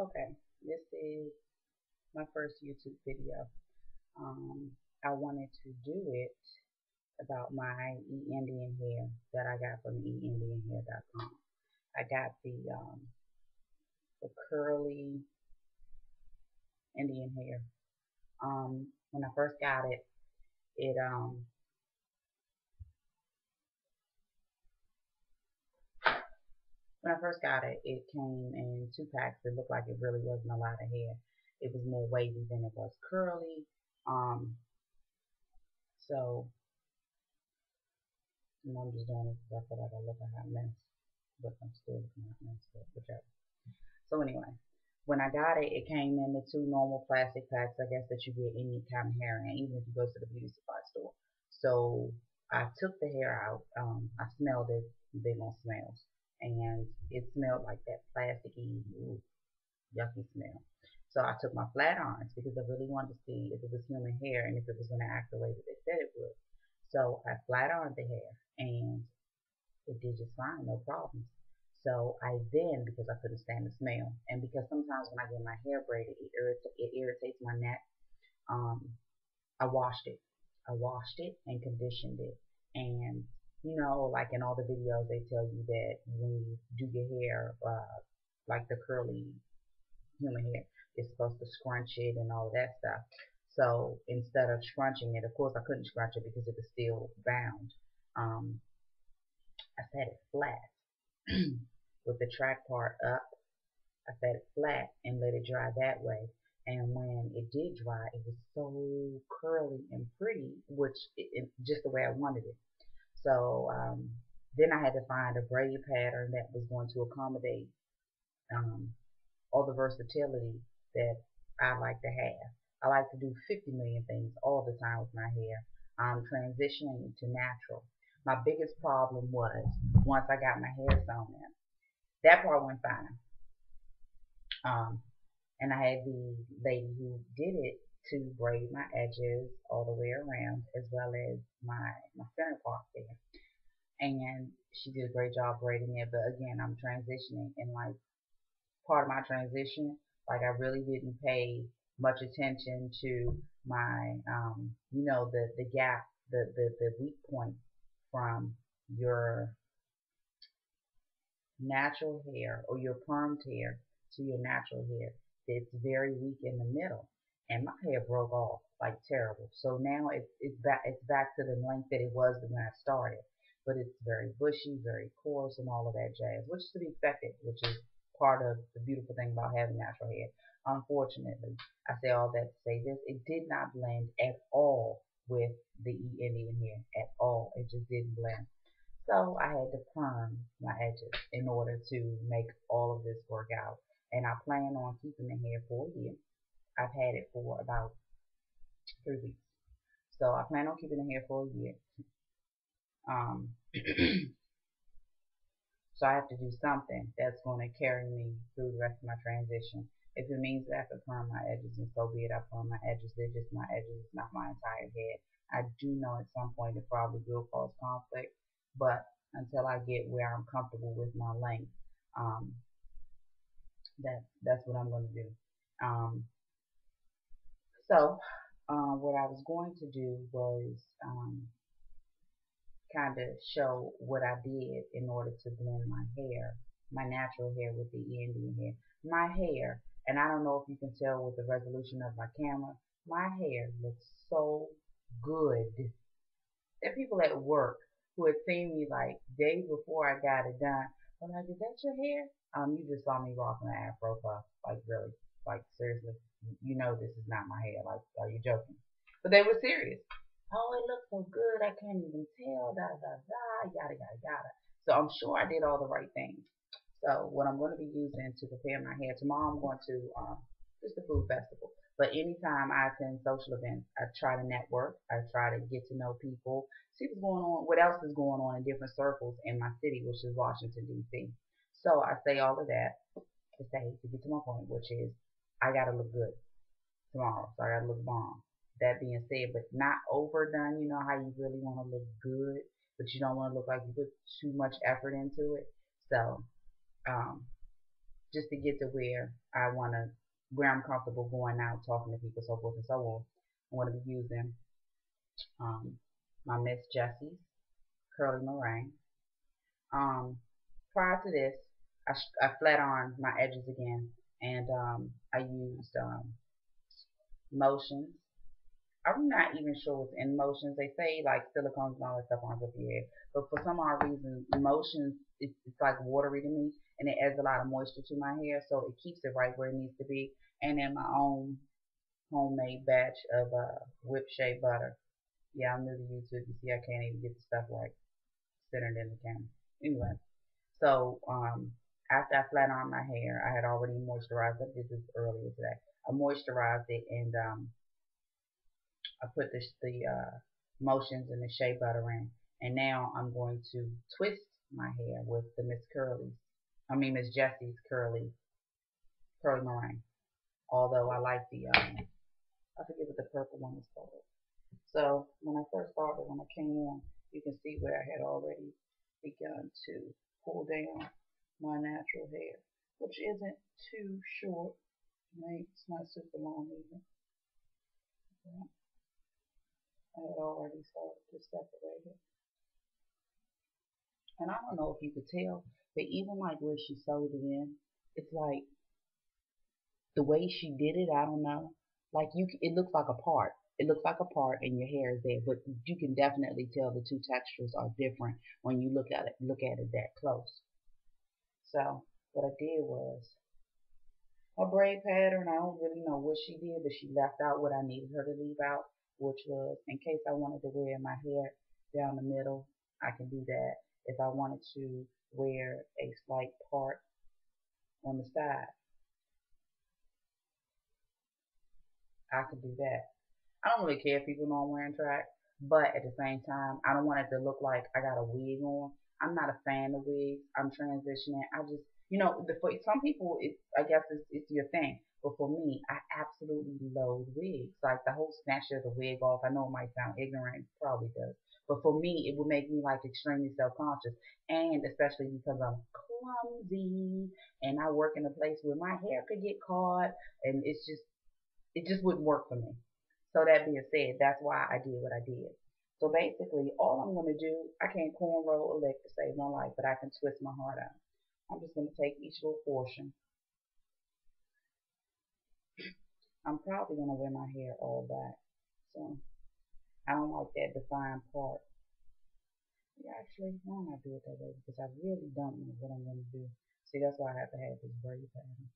Okay, this is my first YouTube video. Um, I wanted to do it about my eIndian hair that I got from eIndianhair.com. I got the curly Indian hair. When I first got it, it when I first got it, it came in two packs. It looked like it really wasn't a lot of hair. It was more wavy than it was curly. Um, so I'm just doing it because I feel like I look a hot mess, but I'm still looking a hot mess, but whichever. So anyway, when I got it, it came in the two normal plastic packs, I guess, that you get any kind of hair in, even if you go to the beauty supply store. So I took the hair out. I smelled it, big on smells, and it smelled like that plasticky, ooh, yucky smell. So I took my flat irons because I really wanted to see if it was human hair and if it was going to act the way that they said it would. So I flat ironed the hair and it did just fine, no problems. So I then, because I couldn't stand the smell, and because sometimes when I get my hair braided, it irritates my neck, um, I washed it. I washed it and conditioned it. And, like in all the videos, they tell you that when you do your hair, like the curly human hair, you're supposed to scrunch it and all of that stuff. So instead of scrunching it, of course, I couldn't scrunch it because it was still bound. Um, I set it flat with the track part up. I set it flat and let it dry that way. And when it did dry, it was so curly and pretty, which just the way I wanted it. So then I had to find a braid pattern that was going to accommodate um, all the versatility that I like to have. I like to do 50 million things all the time with my hair. I'm transitioning to natural. My biggest problem was once I got my hair sewn in. That part went fine. Um, and I had the lady who did it to braid my edges all the way around, as well as my center part there. And she did a great job braiding it. But again, I'm transitioning, and like part of my transition, like I really didn't pay much attention to my, the gap, the weak point from your natural hair or your permed hair to your natural hair. It's very weak in the middle, and my hair broke off like terrible. So now it's back to the length that it was when I started, but it's very bushy, very coarse, and all of that jazz, which is to be expected, which is part of the beautiful thing about having natural hair. Unfortunately, I say all that to say this: it did not blend at all with the Indian hair at all. It just didn't blend. So I had to perm my edges in order to make all of this work out. And I plan on keeping the hair for a year. I've had it for about 3 weeks. So I plan on keeping the hair for a year. Um, so I have to do something that's going to carry me through the rest of my transition. If it means that I have to perm my edges, and so be it, I perm my edges. They're just my edges, it's not my entire head. I do know at some point it probably will cause conflict, but until I get where I'm comfortable with my length, um, that's what I'm going to do. Um, so what I was going to do was kind of show what I did in order to blend my hair, my natural hair with the Indian hair. My hair, and I don't know if you can tell with the resolution of my camera, my hair looks so good. There are people at work who had seen me like days before I got it done. I'm like, is that your hair? You just saw me rocking an afro puff. Like really, like seriously, you know this is not my hair. Like, are you joking? But they were serious. Oh, it looks so good. I can't even tell. Da da da. Yada yada yada. So I'm sure I did all the right things. So what I'm going to be using to prepare my hair tomorrow, I'm going to just a food festival. But anytime I attend social events, I try to network. I try to get to know people, see what's going on, what else is going on in different circles in my city, which is Washington D.C. So I say all of that to get to my point, which is I gotta look good tomorrow. So I gotta look bomb. That being said, but not overdone. You know how you really want to look good, but you don't want to look like you put too much effort into it. So um, just to get to where I'm comfortable going out, talking to people, so forth and so on. I'm going to be using um, my Miss Jessie's Curly Meringue. Prior to this, I flat ironed my edges again, and I used Motions. I'm not even sure what's in Motions. They say like silicones and all that stuff on top of your hair, but for some odd reason, Motions it's like watery to me, and it adds a lot of moisture to my hair, so it keeps it right where it needs to be. And then my own homemade batch of whipped shea butter. Yeah, I'm new to YouTube. You see, I can't even get the stuff right centered in the camera. Anyway, so after I flat ironed my hair, I had already moisturized. I did this earlier today. I moisturized it and I put the Motions and the shea butter in, and now I'm going to twist my hair with the Miss Jessie's curly meringue. Although I like I forget what the purple one is called. So when I first started, when I came on, you can see where I had already begun to pull down my natural hair, which isn't too short. Right? It's not super long either. Yeah. I had already started to separate it. And I don't know if you could tell, but even like where she sewed it in, it's like the way she did it, I don't know. Like it looks like a part. It looks like a part, and your hair is there, but you can definitely tell the two textures are different when you look at it that close. So what I did was a braid pattern. I don't really know what she did, but she left out what I needed her to leave out, which was in case I wanted to wear my hair down the middle, I can do that. If I wanted to wear a slight part on the side, I could do that. I don't really care if people know I'm wearing track, but at the same time, I don't want it to look like I got a wig on. I'm not a fan of wigs. I'm transitioning. I just, for some people, I guess it's your thing. But for me, I absolutely loathe wigs. Like the whole snatching of the wig off. I know it might sound ignorant, it probably does. But for me, it would make me like extremely self-conscious. And especially because I'm clumsy and I work in a place where my hair could get caught and it just wouldn't work for me. So that being said, that's why I did what I did. So basically, all I'm going to do, I can't cornrow or lick to save my life, but I can twist my heart out. I'm just going to take each little portion. I'm probably going to wear my hair all back. So I don't like that defined part. Yeah, actually, why don't I do it that way? Because I really don't know what I'm going to do. See, that's why I have to have this braid pattern.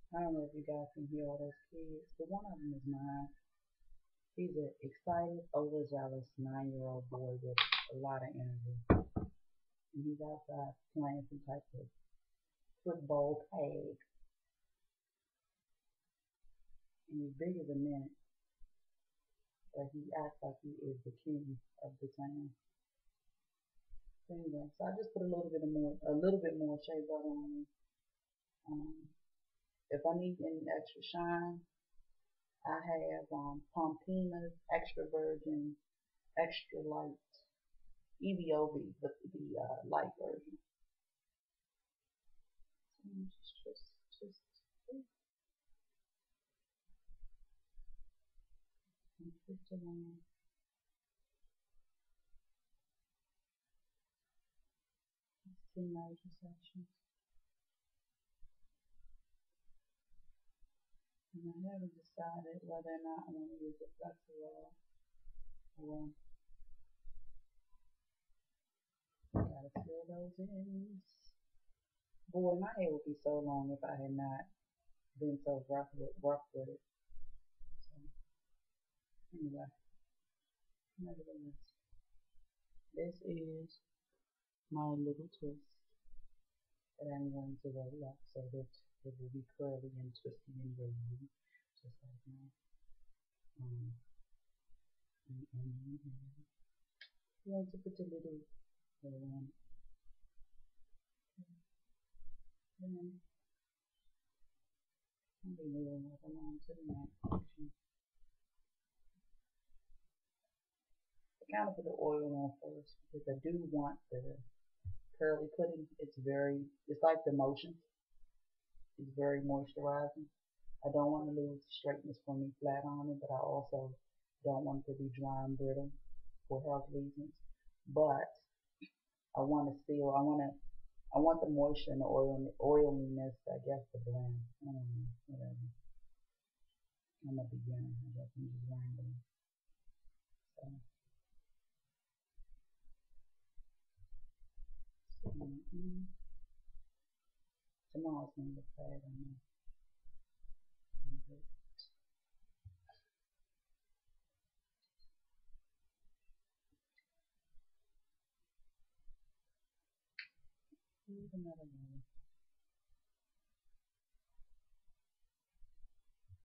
I don't know if you guys can hear all those kids, but one of them is mine. He's an excited, overzealous 9-year-old boy with a lot of energy. And he's outside playing some type of football tag. And he's big as a minute, but he acts like he is the king of the town. So anyway, so I just put a little bit more shea butter on me. Um, if I need any extra shine, I have Pompina's extra virgin, extra light, EVOV, but the light version. So just twist around. Two major sections. And I haven't decided whether or not I want to use a flexi-roll or gotta fill those in. Boy, my hair would be so long if I had not been so rough with it. So anyway, nevertheless, this is my little twist that I'm going to roll up so that it will be curly and twisty and wavy, just like my um, onion hair. You want to put a little roll on it. Then I'll be moving right along to the next section. kind of put the oil on first because I do want the curly pudding. It's like the motion. It's very moisturizing. I don't want to lose the straightness from me flat on it, but I also don't want it to be dry and brittle for health reasons. But I want the moisture and the oiliness, I guess, to blend. I don't know, whatever. I'm a beginner. I guess I'm just rambling. So, tomorrow's gonna look bad on me. Here's another one.